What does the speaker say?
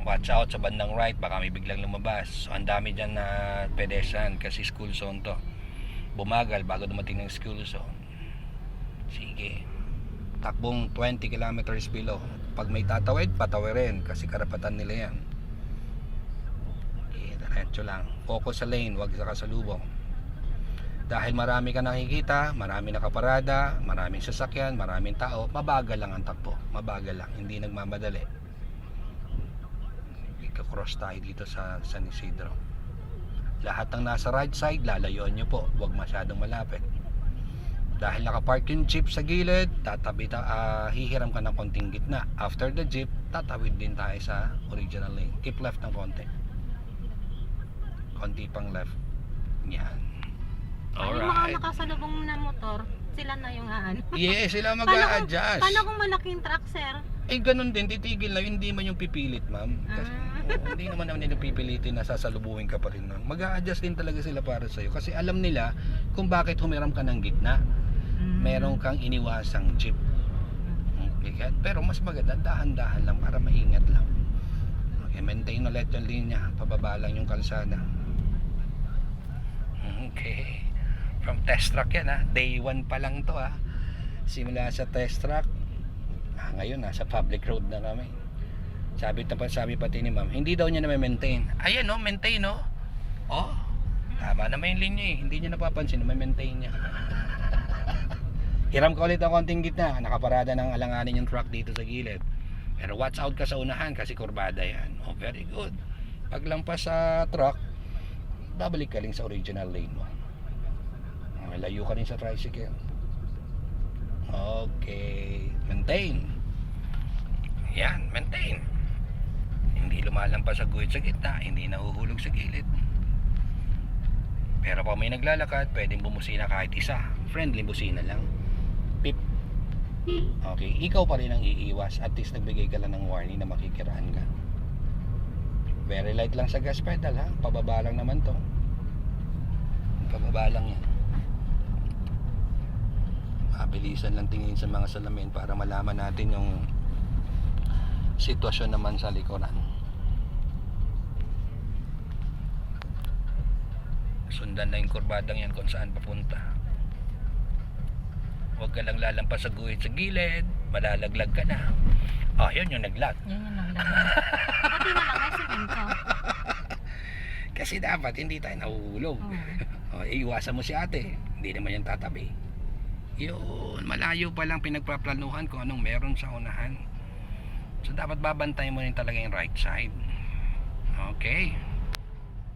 watch out sa bandang right, baka may biglang lumabas. So ang dami dyan na pedestrian kasi school zone to. Bumagal bago dumating ng school zone. Sige, takbong 20 kilometers below. Pag may tatawid, patawirin kasi karapatan nila yan. Okay, diretso lang, focus sa lane, wag sa kasalubong. Dahil marami ka nakikita, marami nakaparada, maraming sasakyan, maraming tao, mabagal lang ang takbo. Mabagal lang, hindi nagmamadali. Ika-cross tayo dito sa San Isidro. Lahat ng nasa right side, lalayuan nyo po. Huwag masyadong malapit. Dahil nakapark yung jeep sa gilid, hihiram ka ng konting gitna. After the jeep, tatawid din tayo sa original lane. Keep left ng konti. Konti pang left. Yan. Yung mga nakasalubong na motor, sila na yung ano. Yes, sila mag-a-adjust. Paano kung malaking truck, sir? Eh ganun din, titigil na, hindi man yung pipilit, ma'am. Kasi hindi naman nila pipilitin na sasalubuhin ka pa rin. Mag-a-adjust din talaga sila para sa'yo. Kasi alam nila kung bakit humiram ka ng gitna. Meron kang iniwasang jeep. Okay, pero mas maganda, dahan-dahan lang para maingat lang. Okay, maintain ulit yung linya, pababa lang yung kalsada. Okay. From test track yan ha. Day 1 pa lang to ha. Simula sa test track, ngayon nasa public road na kami. Sabi pati ni ma'am, hindi daw niya na maintain. Ayan o, maintain o. Oh, tama naman yung linya eh. Hindi niya napapansin na maintain niya. Hiram ka ulit ang konting gitna. Nakaparada ng alanganin yung truck dito sa gilid. Pero watch out ka sa unahan kasi kurbada yan. Oh, very good. Paglampas sa truck, babalik ka rin sa original lane mo. Layo ka rin sa tricycle. Okay, maintain. Yan, maintain. Hindi lumalampas sa guhit sa gitna, hindi nahuhulog sa gilid. Pero pag may naglalakad, pwedeng bumusina kahit isa. Friendly busina lang. Pip. Okay, ikaw pa rin ang iiwas. At least nagbigay ka lang ng warning na makikiraan ka. Very light lang sa gas pedal ha. Pababa lang naman to. Pababa lang yan. Mabilisan lang tingin sa mga salamin para malaman natin yung sitwasyon naman sa likuran. Sundan na yung kurbadang yan kung saan papunta. Huwag ka lang lalampas sa guhit sa gilid, malalaglag ka na. Oh, yun yung naglag. Yun yung naglag. Pati na lang may simento. Kasi dapat hindi tayo nahuhulog. Oh, iwasan mo si ate. Hindi naman yung tatabi. Yun, malayo pa lang pinagpaplanuhan kung anong meron sa unahan. So dapat babantayan mo rin talaga yung right side. Okay.